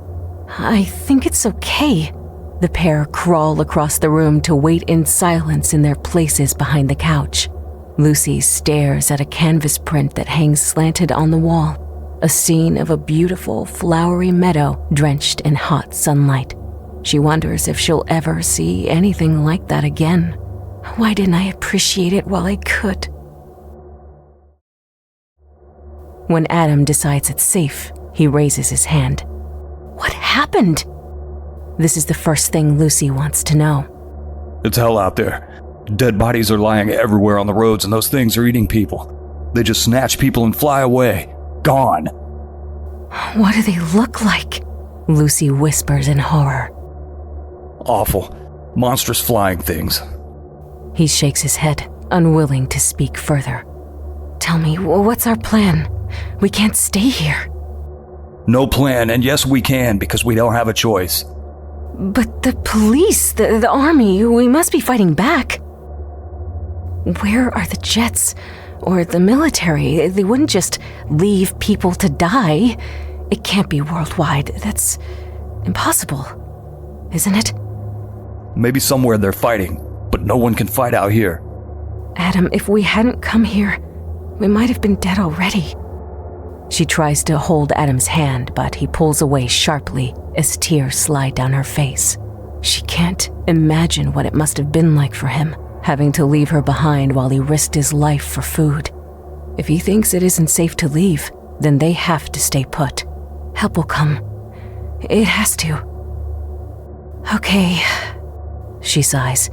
I think it's okay. The pair crawl across the room to wait in silence in their places behind the couch. Lucy stares at a canvas print that hangs slanted on the wall, a scene of a beautiful, flowery meadow drenched in hot sunlight. She wonders if she'll ever see anything like that again. Why didn't I appreciate it while I could? When Adam decides it's safe, he raises his hand. What happened? This is the first thing Lucy wants to know. It's hell out there. Dead bodies are lying everywhere on the roads, and those things are eating people. They just snatch people and fly away. Gone. What do they look like? Lucy whispers in horror. Awful. Monstrous flying things. He shakes his head, unwilling to speak further. Tell me, what's our plan? We can't stay here. No plan, and yes we can, because we don't have a choice. But the police, the army, we must be fighting back. Where are the jets? Or the military? They wouldn't just leave people to die. It can't be worldwide. That's impossible, isn't it? Maybe somewhere they're fighting, but no one can fight out here. Adam, if we hadn't come here, we might have been dead already. She tries to hold Adam's hand, but he pulls away sharply as tears slide down her face. She can't imagine what it must have been like for him, having to leave her behind while he risked his life for food. If he thinks it isn't safe to leave, then they have to stay put. Help will come. It has to. Okay, she sighs.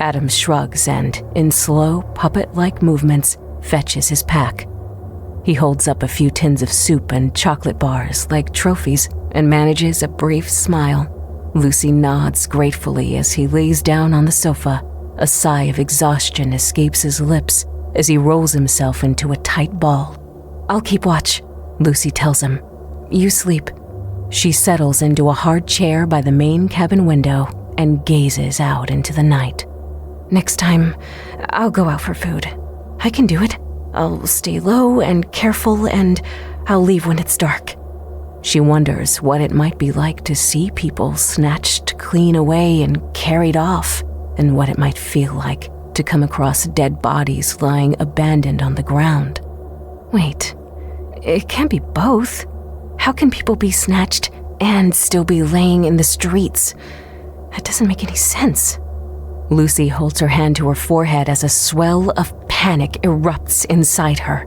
Adam shrugs and, in slow, puppet-like movements, fetches his pack. He holds up a few tins of soup and chocolate bars like trophies and manages a brief smile. Lucy nods gratefully as he lays down on the sofa. A sigh of exhaustion escapes his lips as he rolls himself into a tight ball. I'll keep watch, Lucy tells him. You sleep. She settles into a hard chair by the main cabin window and gazes out into the night. Next time, I'll go out for food. I can do it. I'll stay low and careful, and I'll leave when it's dark. She wonders what it might be like to see people snatched clean away and carried off, and what it might feel like to come across dead bodies lying abandoned on the ground. Wait, it can't be both. How can people be snatched and still be laying in the streets? That doesn't make any sense. Lucy holds her hand to her forehead as a swell of panic erupts inside her.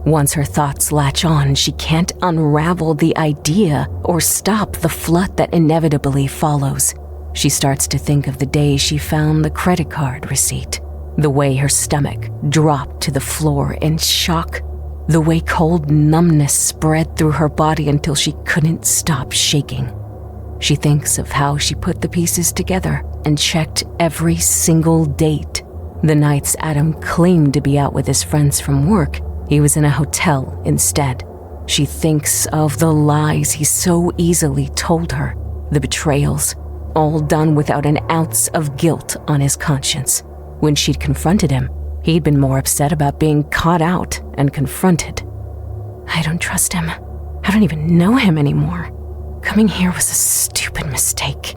Once her thoughts latch on, she can't unravel the idea or stop the flood that inevitably follows. She starts to think of the day she found the credit card receipt, the way her stomach dropped to the floor in shock, the way cold numbness spread through her body until she couldn't stop shaking. She thinks of how she put the pieces together and checked every single date. The nights Adam claimed to be out with his friends from work, he was in a hotel instead. She thinks of the lies he so easily told her, the betrayals, all done without an ounce of guilt on his conscience. When she'd confronted him, he'd been more upset about being caught out and confronted. I don't trust him. I don't even know him anymore. Coming here was a stupid mistake.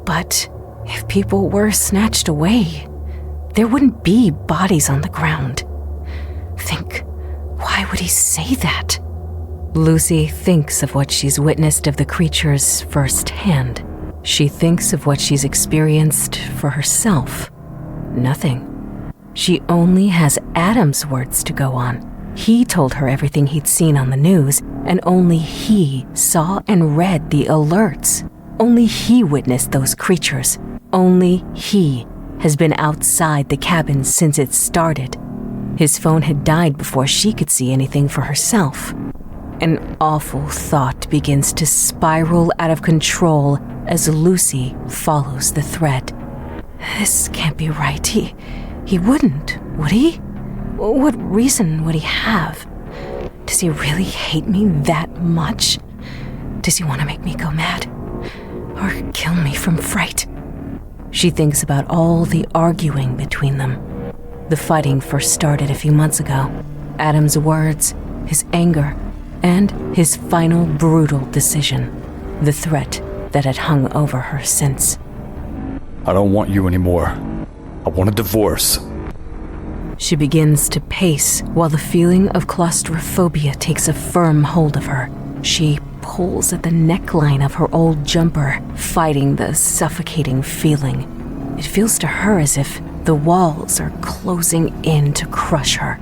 But if people were snatched away, there wouldn't be bodies on the ground. Think, why would he say that? Lucy thinks of what she's witnessed of the creatures firsthand. She thinks of what she's experienced for herself. Nothing. She only has Adam's words to go on. He told her everything he'd seen on the news, and only he saw and read the alerts. Only he witnessed those creatures. Only he has been outside the cabin since it started. His phone had died before she could see anything for herself. An awful thought begins to spiral out of control as Lucy follows the thread. This can't be right. He wouldn't, would he? What reason would he have? Does he really hate me that much? Does he want to make me go mad? Or kill me from fright? She thinks about all the arguing between them. The fighting first started a few months ago. Adam's words, his anger, and his final brutal decision. The threat that had hung over her since. I don't want you anymore. I want a divorce. She begins to pace while the feeling of claustrophobia takes a firm hold of her. She pulls at the neckline of her old jumper, fighting the suffocating feeling. It feels to her as if the walls are closing in to crush her.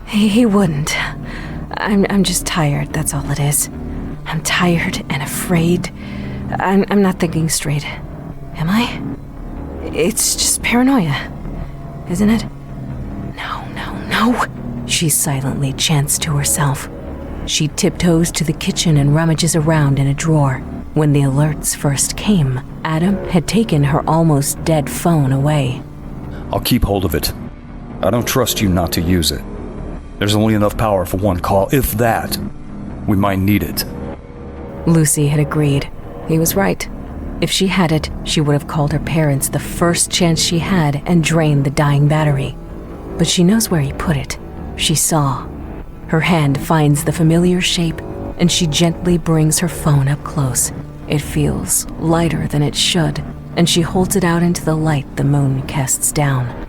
He wouldn't. I'm just tired, that's all it is. I'm tired and afraid. I'm not thinking straight. Am I? It's just paranoia, isn't it? No. She silently chants to herself. She tiptoes to the kitchen and rummages around in a drawer. When the alerts first came, Adam had taken her almost dead phone away. I'll keep hold of it. I don't trust you not to use it. There's only enough power for one call, if that. We might need it. Lucy had agreed. He was right. If she had it, she would have called her parents the first chance she had and drained the dying battery. But she knows where he put it. She saw. Her hand finds the familiar shape, and she gently brings her phone up close. It feels lighter than it should, and she holds it out into the light the moon casts down.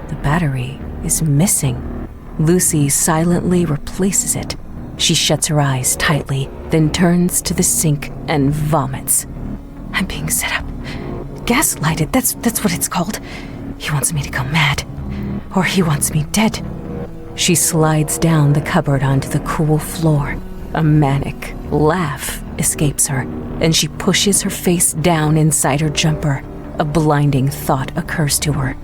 The battery is missing. Lucy silently replaces it. She shuts her eyes tightly, then turns to the sink and vomits. I'm being set up. Gaslighted, that's what it's called. He wants me to go mad. Or he wants me dead. She slides down the cupboard onto the cool floor. A manic laugh escapes her, and she pushes her face down inside her jumper. A blinding thought occurs to her.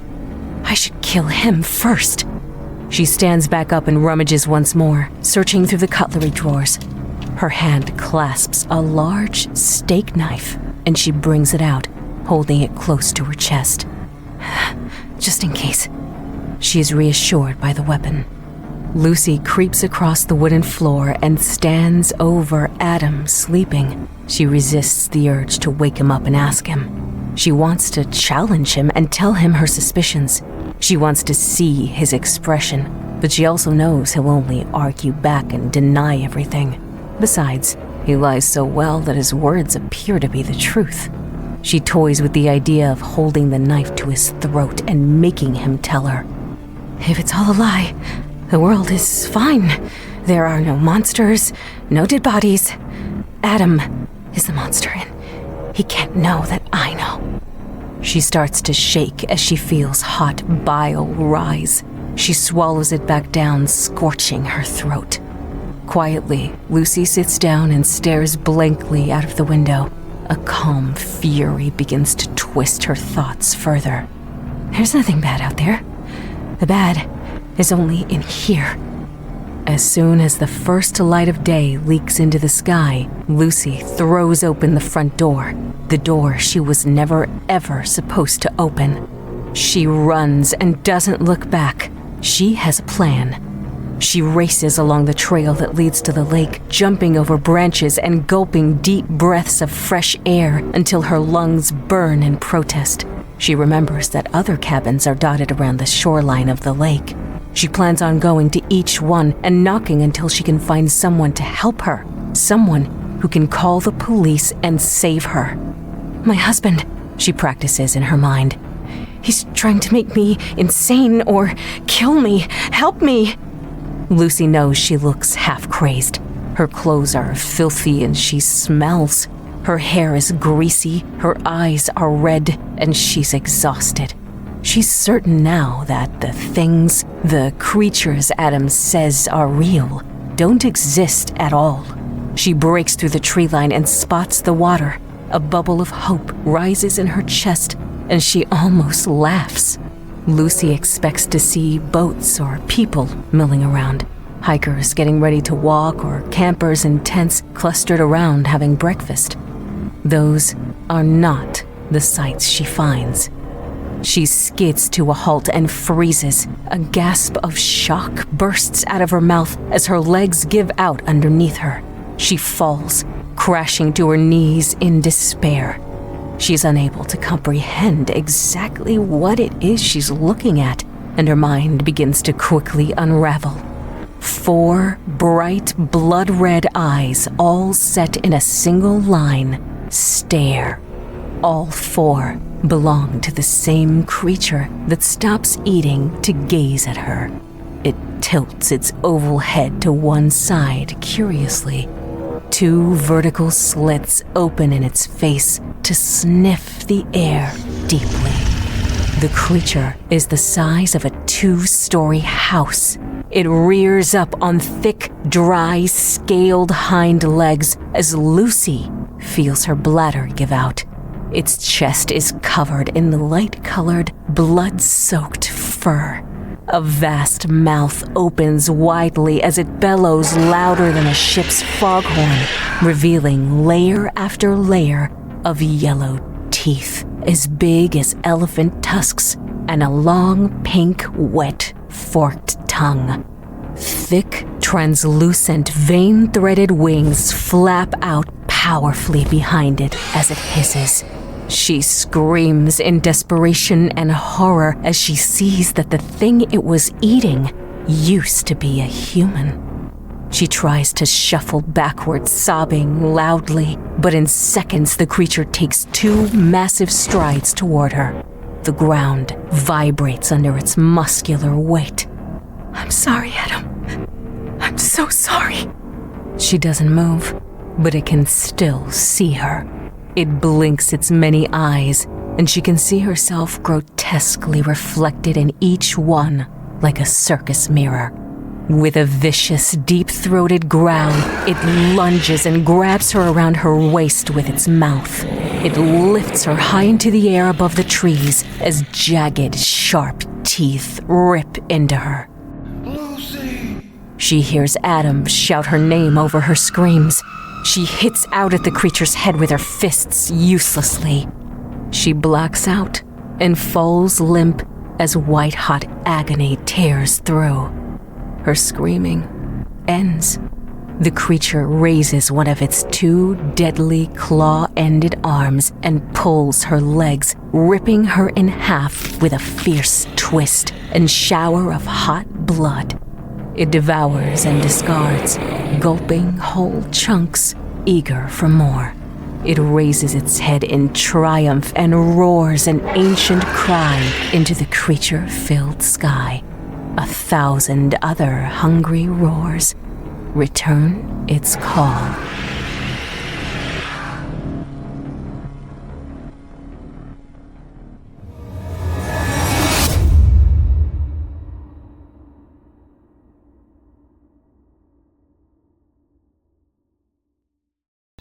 I should kill him first. She stands back up and rummages once more, searching through the cutlery drawers. Her hand clasps a large steak knife, and she brings it out, holding it close to her chest. Just in case. She is reassured by the weapon. Lucy creeps across the wooden floor and stands over Adam sleeping. She resists the urge to wake him up and ask him. She wants to challenge him and tell him her suspicions. She wants to see his expression, but she also knows he'll only argue back and deny everything. Besides, he lies so well that his words appear to be the truth. She toys with the idea of holding the knife to his throat and making him tell her. If it's all a lie, the world is fine. There are no monsters, no dead bodies. Adam is the monster, and he can't know that I know. She starts to shake as she feels hot bile rise. She swallows it back down, scorching her throat. Quietly, Lucy sits down and stares blankly out of the window. A calm fury begins to twist her thoughts further. There's nothing bad out there. The bad is only in here. As soon as the first light of day leaks into the sky, Lucy throws open the front door, the door she was never ever supposed to open. She runs and doesn't look back. She has a plan. She races along the trail that leads to the lake, jumping over branches and gulping deep breaths of fresh air until her lungs burn in protest. She remembers that other cabins are dotted around the shoreline of the lake. She plans on going to each one and knocking until she can find someone to help her, someone who can call the police and save her. My husband, she practices in her mind. He's trying to make me insane or kill me. Help me! Lucy knows she looks half-crazed. Her clothes are filthy and she smells. Her hair is greasy, her eyes are red, and she's exhausted. She's certain now that the things, the creatures Adam says are real, don't exist at all. She breaks through the tree line and spots the water. A bubble of hope rises in her chest, and she almost laughs. Lucy expects to see boats or people milling around, hikers getting ready to walk or campers in tents clustered around having breakfast. Those are not the sights she finds. She skids to a halt and freezes. A gasp of shock bursts out of her mouth as her legs give out underneath her. She falls, crashing to her knees in despair. She's unable to comprehend exactly what it is she's looking at, and her mind begins to quickly unravel. 4 bright, blood-red eyes, all set in a single line, stare. All 4 belong to the same creature that stops eating to gaze at her. It tilts its oval head to one side curiously. 2 vertical slits open in its face to sniff the air deeply. The creature is the size of a 2-story house. It rears up on thick, dry, scaled hind legs as Lucy feels her bladder give out. Its chest is covered in light-colored, blood-soaked fur. A vast mouth opens widely as it bellows louder than a ship's foghorn, revealing layer after layer of yellow teeth as big as elephant tusks and a long, pink, wet, forked tongue. Thick, translucent, vein-threaded wings flap out powerfully behind it as it hisses. She screams in desperation and horror as she sees that the thing it was eating used to be a human. She tries to shuffle backwards, sobbing loudly, but in seconds the creature takes 2 massive strides toward her. The ground vibrates under its muscular weight. "I'm sorry, Adam. I'm so sorry." She doesn't move, but it can still see her. It blinks its many eyes, and she can see herself grotesquely reflected in each one like a circus mirror. With a vicious, deep-throated growl, it lunges and grabs her around her waist with its mouth. It lifts her high into the air above the trees as jagged, sharp teeth rip into her. Lucy! She hears Adam shout her name over her screams. She hits out at the creature's head with her fists uselessly. She blacks out and falls limp as white-hot agony tears through. Her screaming ends. The creature raises one of its 2 deadly claw-ended arms and pulls her legs, ripping her in half with a fierce twist and shower of hot blood. It devours and discards, gulping whole chunks, eager for more. It raises its head in triumph and roars an ancient cry into the creature-filled sky. 1,000 other hungry roars return its call.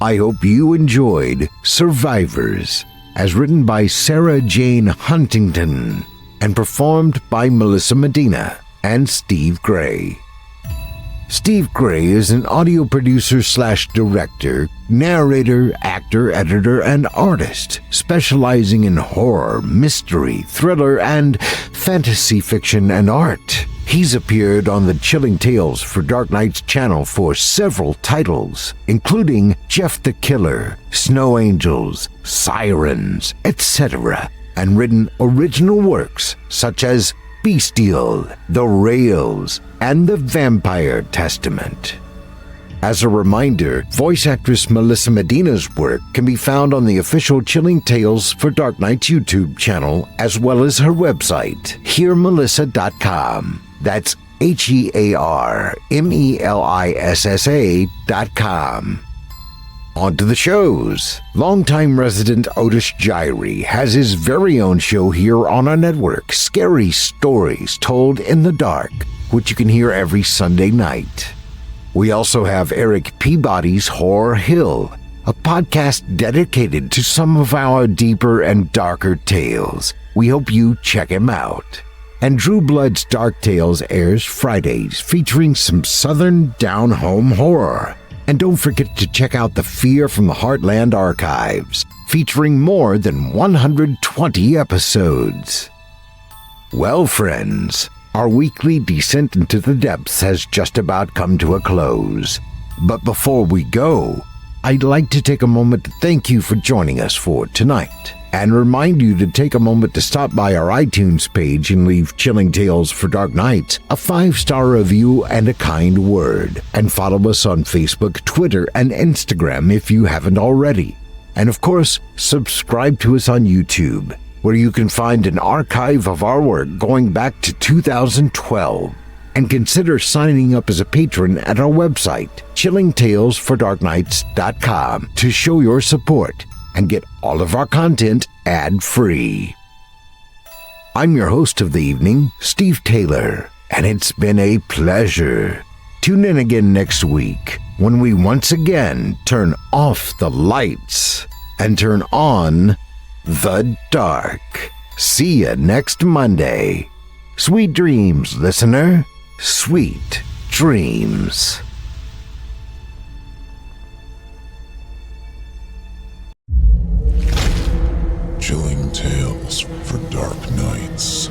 I hope you enjoyed Survivors, as written by Sarah Jane Huntington and performed by Melissa Medina and Steve Gray. Steve Gray is an audio producer / director, narrator, actor, editor, and artist, specializing in horror, mystery, thriller, and fantasy fiction and art. He's appeared on the Chilling Tales for Dark Nights channel for several titles, including Jeff the Killer, Snow Angels, Sirens, etc., and written original works such as Steele, The Rails, and The Vampire Testament. As a reminder, voice actress Melissa Medina's work can be found on the official Chilling Tales for Dark Nights YouTube channel, as well as her website, hearmelissa.com. That's HearMelissa.com. On to the shows. Longtime resident Otis Gyrie has his very own show here on our network, Scary Stories Told in the Dark, which you can hear every Sunday night. We also have Eric Peabody's Horror Hill, a podcast dedicated to some of our deeper and darker tales. We hope you check him out. And Drew Blood's Dark Tales airs Fridays, featuring some southern down-home horror. And don't forget to check out the Fear from the Heartland archives, featuring more than 120 episodes. Well, friends, our weekly descent into the depths has just about come to a close. But before we go, I'd like to take a moment to thank you for joining us for tonight, and remind you to take a moment to stop by our iTunes page and leave Chilling Tales for Dark Nights a 5-star review and a kind word, and follow us on Facebook, Twitter, and Instagram if you haven't already. And of course, subscribe to us on YouTube, where you can find an archive of our work going back to 2012. and consider signing up as a patron at our website, chillingtalesfordarknights.com, to show your support and get all of our content ad-free. I'm your host of the evening, Steve Taylor, and it's been a pleasure. Tune in again next week when we once again turn off the lights and turn on the dark. See ya next Monday. Sweet dreams, listener. Sweet dreams. Chilling tales for dark nights.